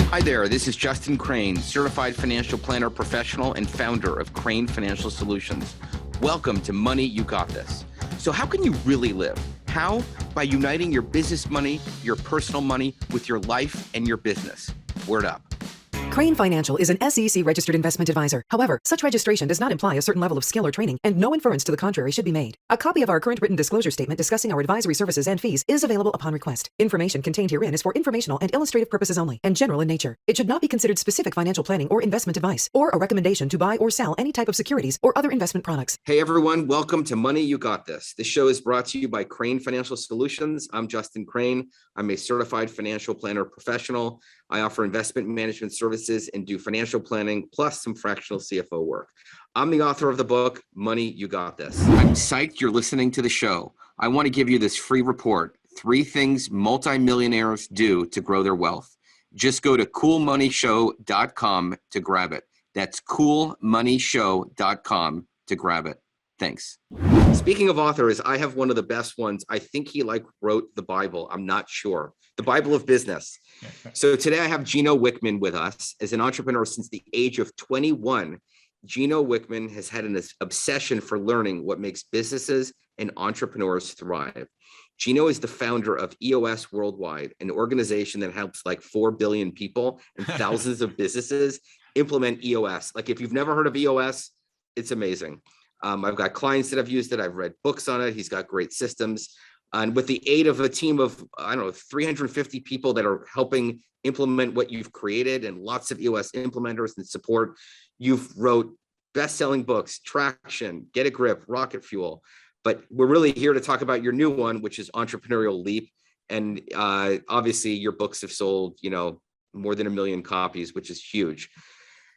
Hi there, this is Justin Krane, certified financial planner professional and founder of Krane Financial Solutions. Welcome to Money You Got This. So how can you really live? How? By uniting your business money, your personal money with your life and your business. Word up. Krane Financial is an SEC-registered investment advisor. However, such registration does not imply a certain level of skill or training, and no inference to the contrary should be made. A copy of our current written disclosure statement discussing our advisory services and fees is available upon request. Information contained herein is for informational and illustrative purposes only, and general in nature. It should not be considered specific financial planning or investment advice, or a recommendation to buy or sell any type of securities or other investment products. Hey everyone, welcome to Money You Got This. This show is brought to you by Krane Financial Solutions. I'm Justin Krane. I'm a certified financial planner professional. I offer investment management services and do financial planning, plus some fractional CFO work. I'm the author of the book, Money You Got This. I'm psyched you're listening to the show. I want to give you this free report, 3 things multimillionaires do to grow their wealth. Just go to coolmoneyshow.com to grab it. That's coolmoneyshow.com to grab it. Thanks. Speaking of authors, I have one of the best ones. I think he wrote the Bible. I'm not sure. The Bible of business. So today I have Gino Wickman with us. As an entrepreneur since the age of 21, Gino Wickman has had an obsession for learning what makes businesses and entrepreneurs thrive. Gino is the founder of EOS Worldwide, an organization that helps like 4 billion people and thousands of businesses implement EOS. Like if you've never heard of EOS, it's amazing. I've got clients that have used it. I've read books on it. He's got great systems. And with the aid of a team of, 350 people that are helping implement what you've created and lots of EOS implementers and support, you've wrote best-selling books, Traction, Get a Grip, Rocket Fuel. But we're really here to talk about your new one, which is Entrepreneurial Leap. And obviously your books have sold, more than 1 million copies, which is huge.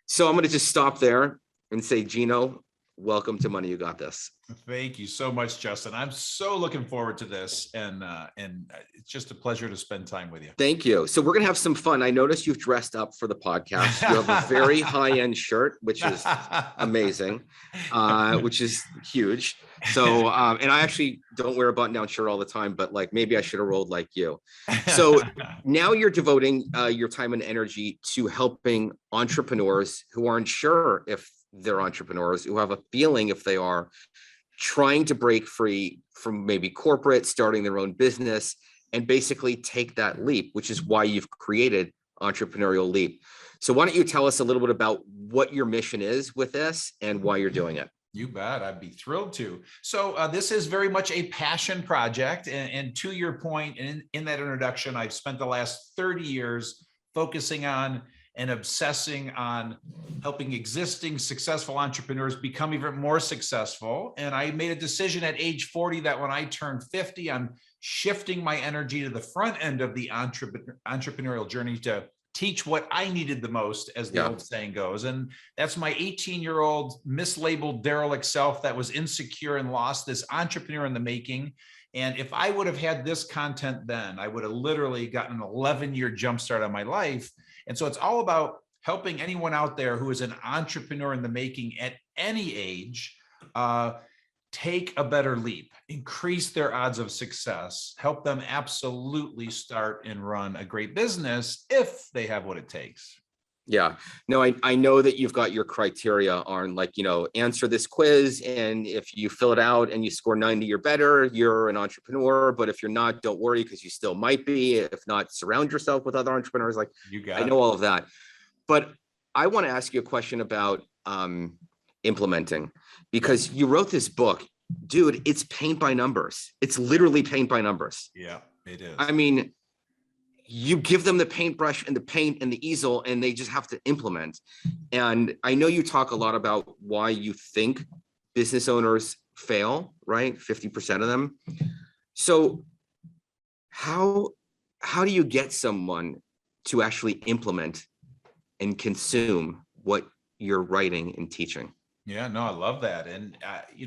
So I'm going to just stop there and say, Gino, welcome to Money You Got This. Thank you so much, Justin. I'm so looking forward to this, and it's just a pleasure to spend time with you. Thank you. So we're gonna have some fun. I noticed you've dressed up for the podcast. You have a very high-end shirt, which is amazing, which is huge. So, and I actually don't wear a button-down shirt all the time, but maybe I should have rolled like you. So now you're devoting your time and energy to helping entrepreneurs who aren't sure if they're entrepreneurs, who have a feeling if they are, trying to break free from maybe corporate, starting their own business, and basically take that leap, which is why you've created Entrepreneurial Leap. So why don't you tell us a little bit about what your mission is with this and why you're doing it? You bet. I'd be thrilled to. So this is very much a passion project. And to your point, in that introduction, I've spent the last 30 years focusing on and obsessing on helping existing successful entrepreneurs become even more successful. And I made a decision at age 40 that when I turned 50, I'm shifting my energy to the front end of the entrepreneurial journey to teach what I needed the most, as the old saying goes. And that's my 18-year-old mislabeled derelict self that was insecure and lost, this entrepreneur in the making. And if I would have had this content then, I would have literally gotten an 11-year jumpstart on my life. And so it's all about helping anyone out there who is an entrepreneur in the making at any age, take a better leap, increase their odds of success, help them absolutely start and run a great business if they have what it takes. Yeah, no, I know that you've got your criteria on answer this quiz. And if you fill it out and you score 90 or better, you're an entrepreneur. But if you're not, don't worry, because you still might be. If not, surround yourself with other entrepreneurs. I know all of that. But I want to ask you a question about implementing, because you wrote this book, dude, it's paint by numbers. It's literally paint by numbers. Yeah, it is. I mean, you give them the paintbrush and the paint and the easel, and they just have to implement. And I know you talk a lot about why you think business owners fail, right? 50% of them. So how do you get someone to actually implement and consume what you're writing and teaching? Yeah, no, I love that. And,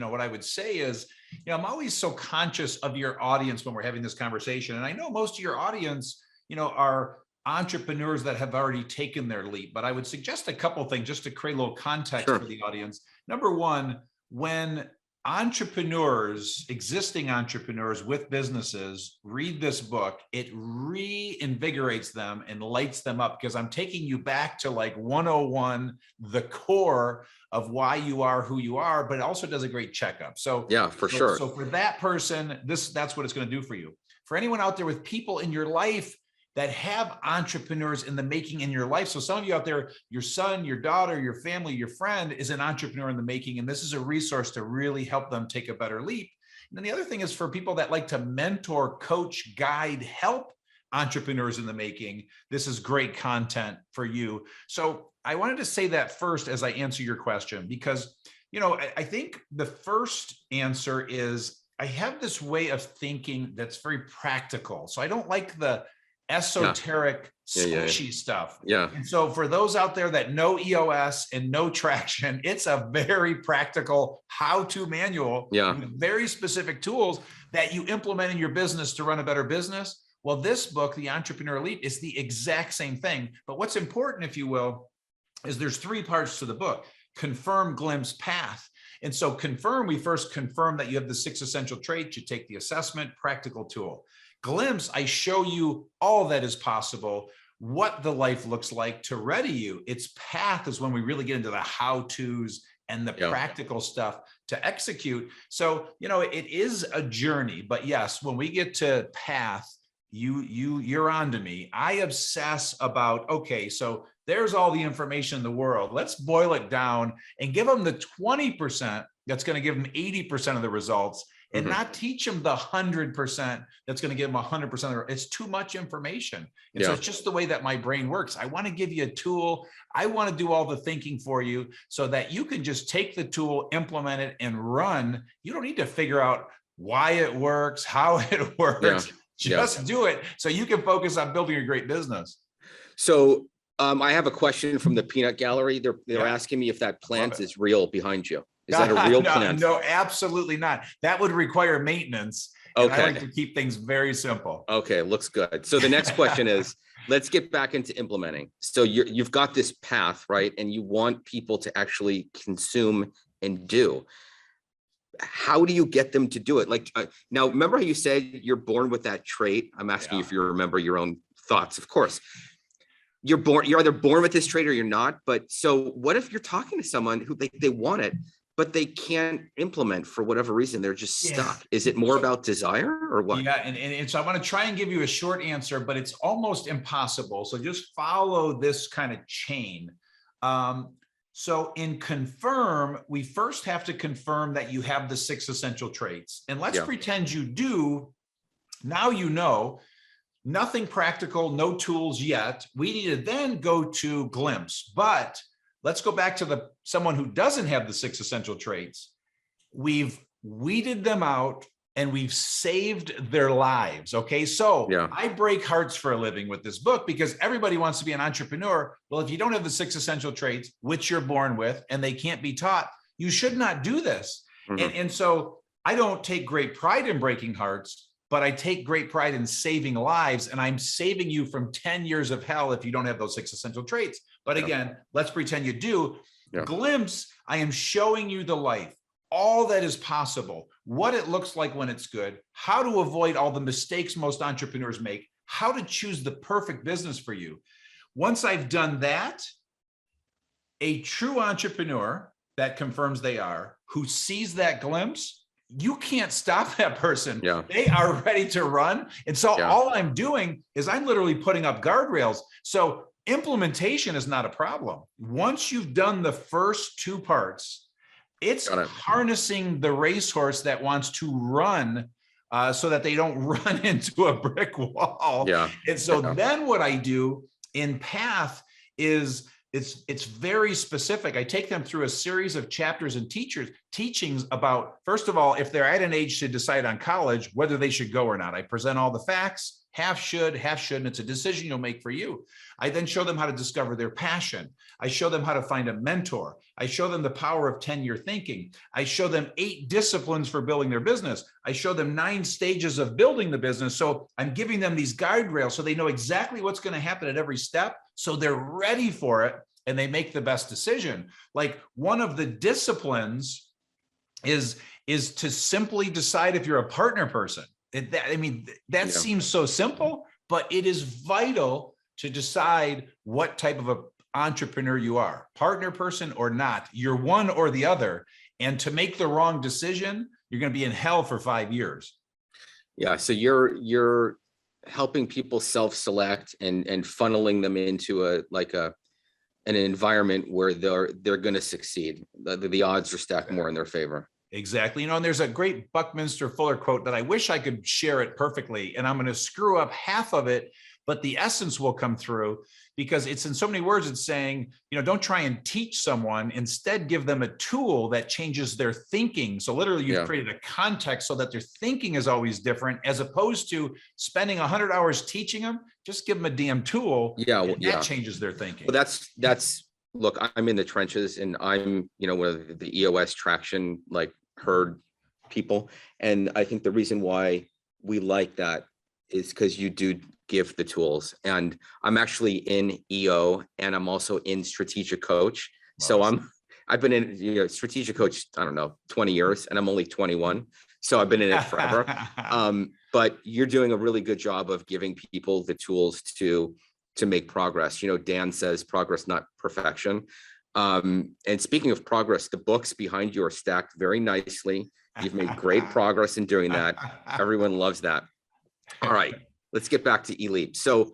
what I would say is, I'm always so conscious of your audience when we're having this conversation. And I know most of your audience, are entrepreneurs that have already taken their leap. But I would suggest a couple of things just to create a little context for the audience. Number one, when entrepreneurs, existing entrepreneurs with businesses, read this book, it reinvigorates them and lights them up, because I'm taking you back to like 101, the core of why you are who you are, but it also does a great checkup. So yeah, for sure. So for that person, that's what it's going to do for you. For anyone out there with people in your life that have entrepreneurs in the making in your life. So some of you out there, your son, your daughter, your family, your friend is an entrepreneur in the making, and this is a resource to really help them take a better leap. And then the other thing is for people that like to mentor, coach, guide, help entrepreneurs in the making, this is great content for you. So I wanted to say that first as I answer your question, because, you know, I think the first answer is I have this way of thinking that's very practical. So I don't like the esoteric, squishy stuff. Yeah. And so for those out there that know EOS and know traction, it's a very practical how-to manual with very specific tools that you implement in your business to run a better business. Well, this book, The Entrepreneur Leap, is the exact same thing. But what's important, if you will, is there's 3 parts to the book: confirm, glimpse, path. And so confirm, we first confirm that you have the 6 essential traits. You take the assessment, practical tool. Glimpse, I show you all that is possible, what the life looks like to ready you. Its path is when we really get into the how-tos and the practical stuff to execute. So, you know, it is a journey, but yes, when we get to path, you're on to me. I obsess about, okay, so there's all the information in the world. Let's boil it down and give them the 20% that's going to give them 80% of the results, and not teach them the 100% that's going to give them 100%. It's too much information. And so it's just the way that my brain works. I want to give you a tool. I want to do all the thinking for you so that you can just take the tool, implement it, and run. You don't need to figure out why it works, how it works. Just do it so you can focus on building a great business. So I have a question from the peanut gallery. They're asking me if that plant is real behind you. Is that a real plant? No, absolutely not. That would require maintenance. Okay. I like to keep things very simple. Okay, looks good. So the next question is, let's get back into implementing. So you've got this path, right? And you want people to actually consume and do. How do you get them to do it? Like now, remember how you said you're born with that trait? I'm asking you if you remember your own thoughts. Of course, you're either born with this trait or you're not. But so what if you're talking to someone who they want it, but they can't implement for whatever reason? They're just stuck. Is it more about desire or what? Yeah. And so I want to try and give you a short answer, but it's almost impossible. So just follow this kind of chain. So in confirm, we first have to confirm that you have the 6 essential traits. And let's pretend you do. Now you know. Nothing practical, no tools yet. We need to then go to glimpse. But let's go back to someone who doesn't have the 6 essential traits. We've weeded them out and we've saved their lives. Okay. So I break hearts for a living with this book because everybody wants to be an entrepreneur. Well, if you don't have the 6 essential traits, which you're born with, and they can't be taught, you should not do this. And so I don't take great pride in breaking hearts, but I take great pride in saving lives. And I'm saving you from 10 years of hell if you don't have those 6 essential traits. But again, let's pretend you do. Glimpse, I am showing you the life, all that is possible, what it looks like when it's good, how to avoid all the mistakes most entrepreneurs make, how to choose the perfect business for you. Once I've done that, a true entrepreneur that confirms they are, who sees that glimpse, you can't stop that person. They are ready to run. And so all I'm doing is I'm literally putting up guardrails. So implementation is not a problem. Once you've done the first 2 parts, it's harnessing the racehorse that wants to run so that they don't run into a brick wall. And so then what I do in path is it's very specific. I take them through a series of chapters and teachings about, first of all, if they're at an age to decide on college, whether they should go or not. I present all the facts, half should, half shouldn't. It's a decision you'll make for you. I then show them how to discover their passion. I show them how to find a mentor. I show them the power of 10-year thinking. I show them 8 disciplines for building their business. I show them 9 stages of building the business. So I'm giving them these guardrails so they know exactly what's going to happen at every step. So they're ready for it and they make the best decision. Like one of the disciplines is is to simply decide if you're a partner person. That seems so simple, but it is vital to decide what type of a entrepreneur you are, partner person or not. You're one or the other. And to make the wrong decision, you're going to be in hell for 5 years. Yeah. So you're helping people self-select and funneling them into an environment where they're going to succeed. The odds are stacked more in their favor. Exactly. And there's a great Buckminster Fuller quote that I wish I could share it perfectly, and I'm going to screw up half of it, but the essence will come through because it's in so many words. It's saying, don't try and teach someone, instead give them a tool that changes their thinking. So literally you've created a context so that their thinking is always different, as opposed to spending 100 hours teaching them. Just give them a damn tool. That changes their thinking. Well, that's look, I'm in the trenches, and I'm, one of the EOS traction, herd people. And I think the reason why we like that is because you do give the tools. And I'm actually in EO, and I'm also in strategic coach. So I've been in strategic coach, I don't know, 20 years, and I'm only 21. So I've been in it forever. But you're doing a really good job of giving people the tools to make progress. Dan says progress, not perfection. And speaking of progress, the books behind you are stacked very nicely. You've made great progress in doing that. Everyone loves that. All right, let's get back to eLeap. So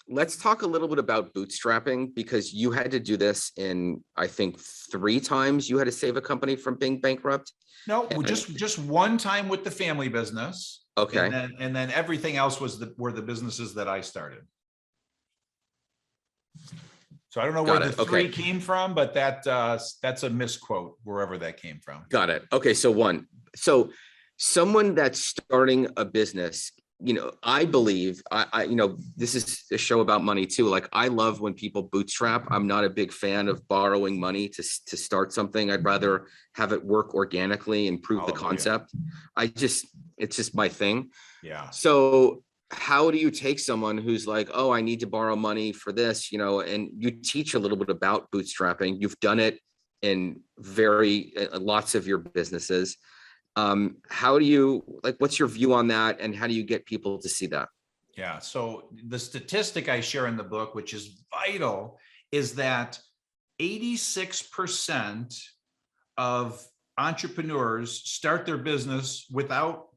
let's talk a little bit about bootstrapping, because you had to do this in, I think, 3 times. You had to save a company from being bankrupt. No, just one time with the family business. Okay. And then everything else were the businesses that I started. So I don't know where the 3 came from, but that's a misquote wherever that came from. Got it. Okay. So someone that's starting a business, I believe this is a show about money too. I love when people bootstrap. I'm not a big fan of borrowing money to start something. I'd rather have it work organically and prove the concept. It's just my thing. Yeah. So how do you take someone who's like, oh, I need to borrow money for this, and you teach a little bit about bootstrapping. You've done it in lots of your businesses. How do you, what's your view on that? And how do you get people to see that? Yeah. So the statistic I share in the book, which is vital, is that 86% of entrepreneurs start their business without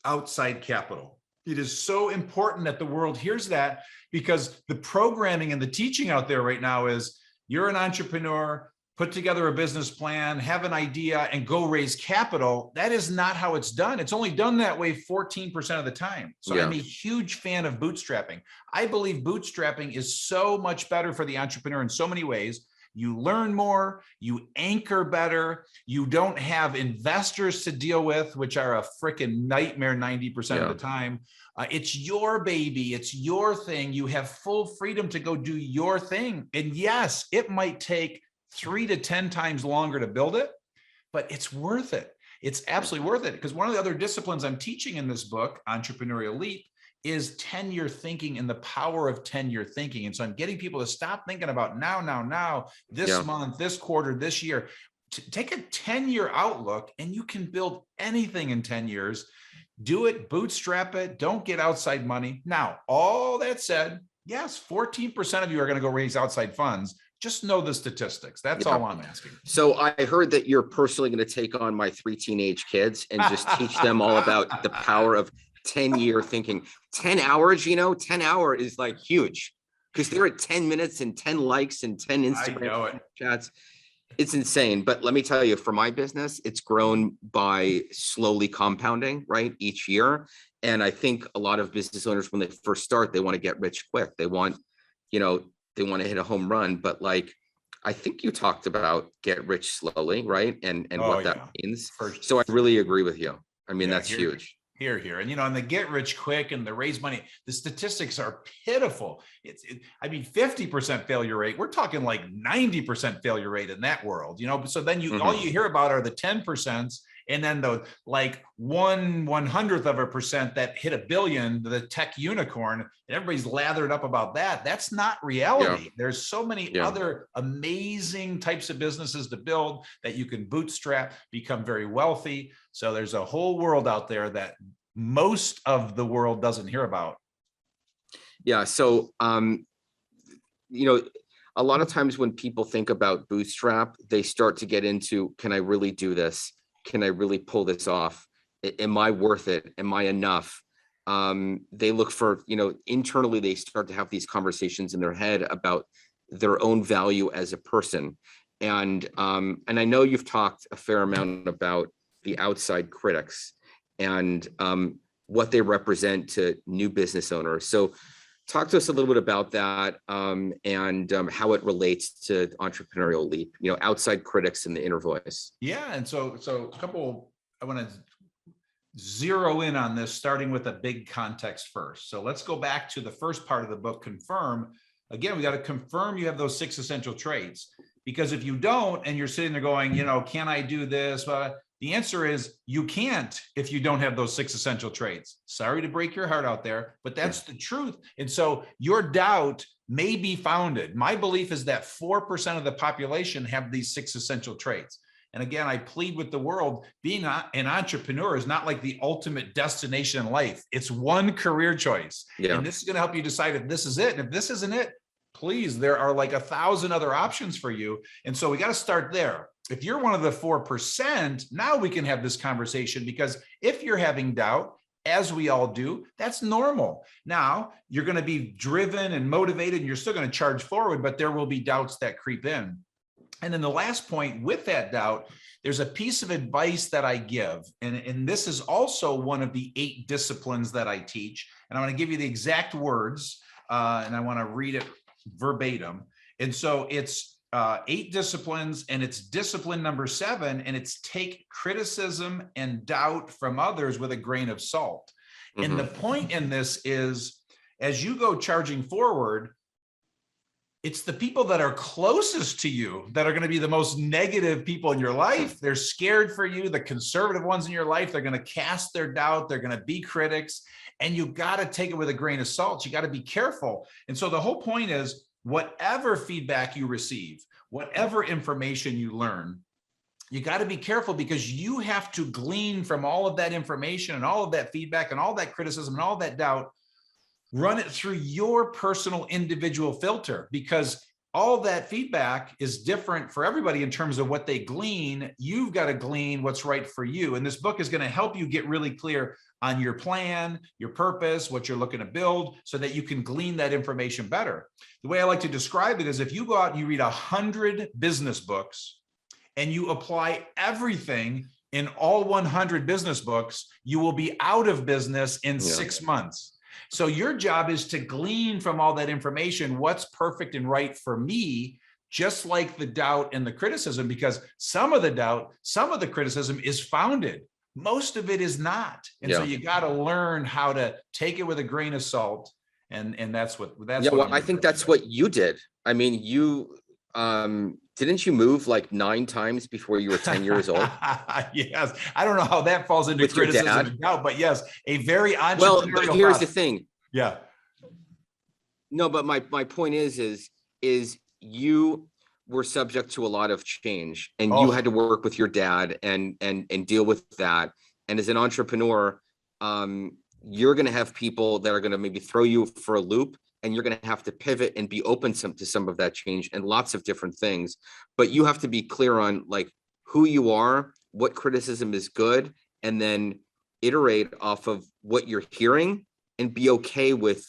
outside capital. It is so important that the world hears that, because the programming and the teaching out there right now is, you're an entrepreneur, put together a business plan, have an idea, and go raise capital. That is not how it's done. It's only done that way 14% of the time. So I'm a huge fan of bootstrapping. I believe bootstrapping is so much better for the entrepreneur in so many ways. You learn more, you anchor better, you don't have investors to deal with, which are a freaking nightmare 90% of the time. It's your baby, it's your thing. You have full freedom to go do your thing. And yes, it might take 3 to 10 times longer to build it, but it's worth it. It's absolutely worth it, because one of the other disciplines I'm teaching in this book, Entrepreneurial Leap, is 10-year thinking and the power of 10-year thinking. And so I'm getting people to stop thinking about now, this month, this quarter, this year. Take a 10-year outlook, and you can build anything in 10 years. Do it, bootstrap it, don't get outside money. Now, all that said, yes, 14% of you are going to go raise outside funds. Just know the statistics. That's all I'm asking. So I heard that you're personally going to take on my 3 teenage kids and just teach them all about the power of 10-year thinking. 10 hours, 10 hour is huge, because they're at 10 minutes and 10 likes and 10 Instagram chats. It's insane. But let me tell you, for my business, it's grown by slowly compounding, right, each year. And I think a lot of business owners, when they first start, they want to get rich quick. They want, they want to hit a home run. But I think you talked about get rich slowly, right? And what that means. So I really agree with you. I mean, that's huge. Here. And, and the get rich quick and the raise money, the statistics are pitiful. 50% failure rate. We're talking 90% failure rate in that world, So then all you hear about are the 10%. And then the like 1/100% that hit $1 billion, the tech unicorn, and everybody's lathered up about that. That's not reality. There's so many other amazing types of businesses to build that you can bootstrap, become very wealthy. So there's a whole world out there that most of the world doesn't hear about. Yeah. So, you know, a lot of times when people think about bootstrap, they start to get into, can I really do this? Can I really pull this off? Am I worth it? Am I enough? They look for, internally, they start to have these conversations in their head about their own value as a person. And I know you've talked a fair amount about the outside critics and what they represent to new business owners. So talk to us a little bit about that and how it relates to entrepreneurial leap, outside critics and the inner voice. Yeah. And so a couple, I want to zero in on this, starting with a big context first. So let's go back to the first part of the book, confirm. Again, we got to confirm you have those 6 essential traits, because if you don't, and you're sitting there going, can I do this? The answer is you can't if you don't have those 6 essential traits. Sorry to break your heart out there, but that's the truth. And so your doubt may be founded. My belief is that 4% of the population have these 6 essential traits. And again, I plead with the world, being an entrepreneur is not like the ultimate destination in life. It's one career choice. Yeah. And this is going to help you decide if this is it. And if this isn't it, please, there are like 1,000 other options for you. And so we got to start there. If you're one of the 4%, now we can have this conversation, because if you're having doubt, as we all do, that's normal. Now you're going to be driven and motivated and you're still going to charge forward, but there will be doubts that creep in. And then the last point with that doubt, there's a piece of advice that I give. And this is also one of the 8 disciplines that I teach. And I want to give you the exact words and I want to read it verbatim. And so it's 8 disciplines, and it's discipline number 7, and it's take criticism and doubt from others with a grain of salt. Mm-hmm. And the point in this is, as you go charging forward, it's the people that are closest to you that are going to be the most negative people in your life. They're scared for you. The conservative ones in your life, they're going to cast their doubt. They're going to be critics, and you got to take it with a grain of salt. You got to be careful. And so the whole point is, whatever feedback you receive, whatever information you learn, you got to be careful, because you have to glean from all of that information and all of that feedback and all that criticism and all that doubt, run it through your personal individual filter, because all that feedback is different for everybody in terms of what they glean. You've got to glean what's right for you. And this book is going to help you get really clear on your plan, your purpose, what you're looking to build, so that you can glean that information better. The way I like to describe it is, if you go out and you read 100 business books and you apply everything in all 100 business books, you will be out of business in 6 months. So your job is to glean from all that information what's perfect and right for me, just like the doubt and the criticism, because some of the doubt, some of the criticism is founded. Most of it is not. And so you got to learn how to take it with a grain of salt. And that's what I think that's what you did. I mean, you didn't you move like 9 times before you were 10 years old? Yes. I don't know how that falls into with criticism and doubt, but yes, a very entrepreneurial. Well, but here's the thing. Yeah. No, but my point is you were subject to a lot of change, and you had to work with your dad and deal with that. And as an entrepreneur, you're going to have people that are going to maybe throw you for a loop, and you're going to have to pivot and be open to some of that change and lots of different things. But you have to be clear on like who you are, what criticism is good, and then iterate off of what you're hearing and be okay with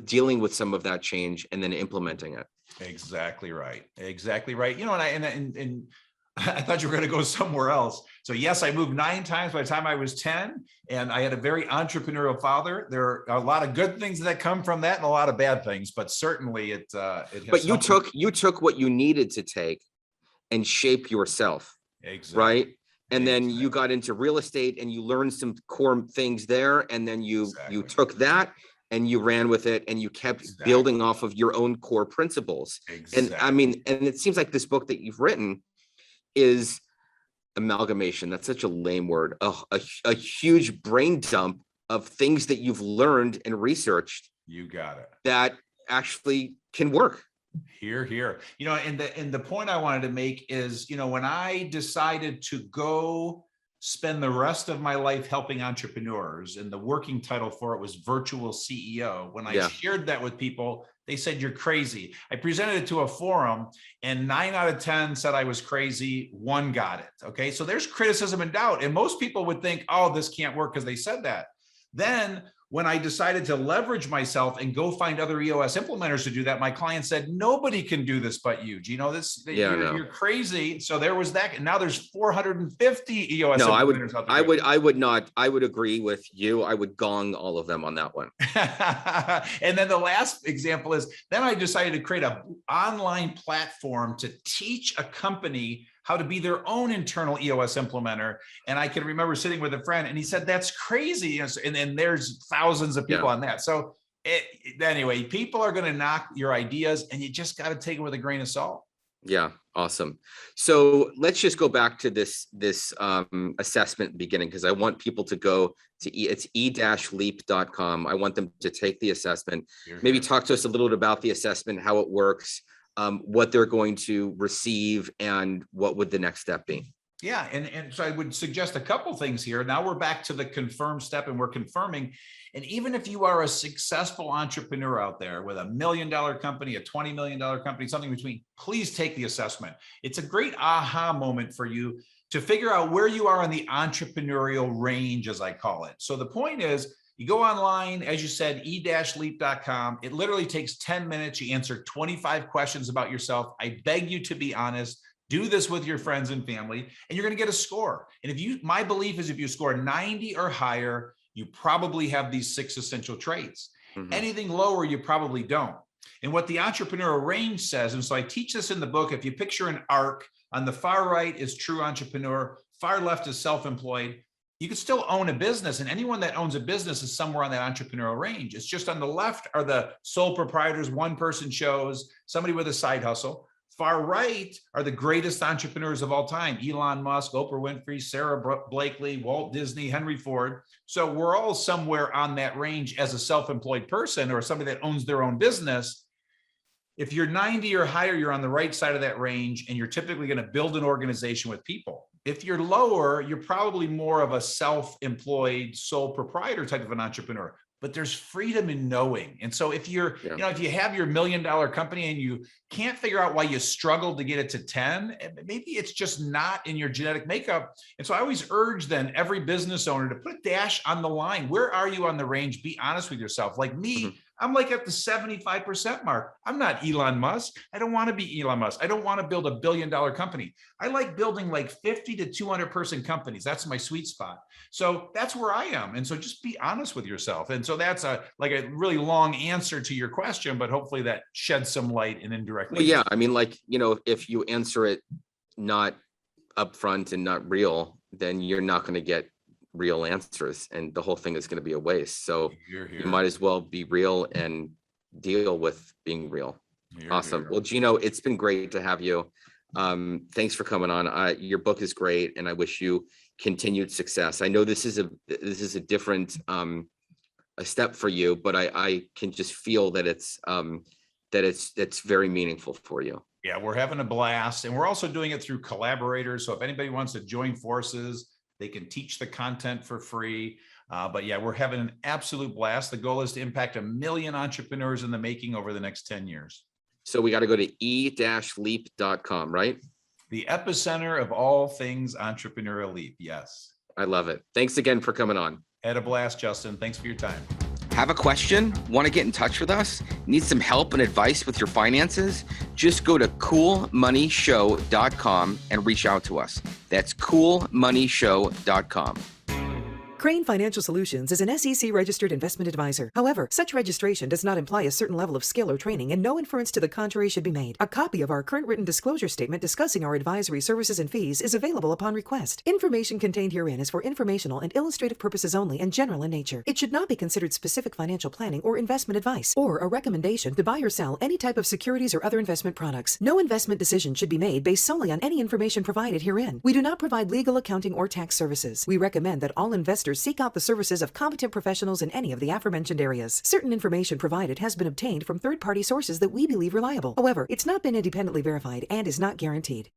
dealing with some of that change and then implementing it. Exactly right. Exactly right. And I thought you were going to go somewhere else. So yes, I moved 9 times by the time I was 10, and I had a very entrepreneurial father. There are a lot of good things that come from that and a lot of bad things, but certainly it but you took what you needed to take and shape yourself. Exactly. Right. And then you got into real estate and you learned some core things there. And then you took that and you ran with it, and you kept building off of your own core principles. And I mean, and it seems like this book that you've written is amalgamation. That's such a lame word. A huge brain dump of things that you've learned and researched. You got it. That actually can work. Here. And the point I wanted to make is, when I decided to go spend the rest of my life helping entrepreneurs, and the working title for it was virtual CEO. When I shared that with people, they said, you're crazy. I presented it to a forum and 9 out of 10 said I was crazy. 1 got it. Okay. So there's criticism and doubt. And most people would think, oh, this can't work because they said that. Then when I decided to leverage myself and go find other EOS implementers to do that, my client said, nobody can do this but you. Gino, you're crazy. So there was that. And now there's 450 EOS implementers out there. I would agree with you. I would gong all of them on that one. And then the last example is, then I decided to create an online platform to teach a company how to be their own internal EOS implementer. And I can remember sitting with a friend and he said, that's crazy. And then there's thousands of people on that. So anyway, people are going to knock your ideas and you just got to take it with a grain of salt. Yeah. Awesome. So let's just go back to this assessment beginning, because I want people to go to it's e-leap.com. I want them to take the assessment. Maybe talk to us a little bit about the assessment, how it works, what they're going to receive, and what would the next step be? Yeah. And so I would suggest a couple things here. Now we're back to the confirm step, and we're confirming. And even if you are a successful entrepreneur out there with $1 million company, a $20 million company, something between, please take the assessment. It's a great aha moment for you to figure out where you are on the entrepreneurial range, as I call it. So the point is, you go online, as you said, e-leap.com. It literally takes 10 minutes. You answer 25 questions about yourself. I beg you to be honest. Do this with your friends and family, and you're going to get a score. And my belief is if you score 90 or higher, you probably have these 6 essential traits. Anything lower, you probably don't. And what the entrepreneurial range says, and so I teach this in the book, if you picture an arc, on the far right is true entrepreneur, far left is self-employed. You can still own a business, and anyone that owns a business is somewhere on that entrepreneurial range. It's just on the left are the sole proprietors, one-person shows, somebody with a side hustle. Far right are the greatest entrepreneurs of all time: Elon Musk, Oprah Winfrey, Sarah Blakely, Walt Disney, Henry Ford. So we're all somewhere on that range as a self-employed person or somebody that owns their own business. If you're 90 or higher, you're on the right side of that range, and you're typically going to build an organization with people. If you're lower, you're probably more of a self-employed sole proprietor type of an entrepreneur, but there's freedom in knowing. And so if you're, if you have your $1 million company and you can't figure out why you struggled to get it to 10, maybe it's just not in your genetic makeup. And so I always urge then every business owner to put a dash on the line. Where are you on the range? Be honest with yourself. Like me, I'm like at the 75% mark. I'm not Elon Musk. I don't want to be Elon Musk. I don't want to build $1 billion company. I like building like 50 to 200 person companies. That's my sweet spot. So that's where I am. And so just be honest with yourself. And so that's a really long answer to your question, but hopefully that sheds some light and indirectly. Well, yeah. I mean, if you answer it not upfront and not real, then you're not going to get real answers, and the whole thing is going to be a waste. So you might as well be real and deal with being real. Awesome. Well, Gino, it's been great to have you. Thanks for coming on. Your book is great, and I wish you continued success. I know this is a different a step for you, but I can just feel that it's very meaningful for you. Yeah, we're having a blast, and we're also doing it through collaborators. So if anybody wants to join forces, they can teach the content for free. But yeah, we're having an absolute blast. The goal is to impact 1 million entrepreneurs in the making over the next 10 years. So we got to go to e-leap.com, right? The epicenter of all things entrepreneurial leap. Yes. I love it. Thanks again for coming on. Had a blast, Justin. Thanks for your time. Have a question? Want to get in touch with us? Need some help and advice with your finances? Just go to coolmoneyshow.com and reach out to us. That's coolmoneyshow.com. Krane Financial Solutions is an SEC registered investment advisor. However, such registration does not imply a certain level of skill or training, and no inference to the contrary should be made. A copy of our current written disclosure statement discussing our advisory services and fees is available upon request. Information contained herein is for informational and illustrative purposes only and general in nature. It should not be considered specific financial planning or investment advice, or a recommendation to buy or sell any type of securities or other investment products. No investment decision should be made based solely on any information provided herein. We do not provide legal, accounting, or tax services. We recommend that all investors seek out the services of competent professionals in any of the aforementioned areas. Certain information provided has been obtained from third-party sources that we believe reliable. However, it's not been independently verified and is not guaranteed.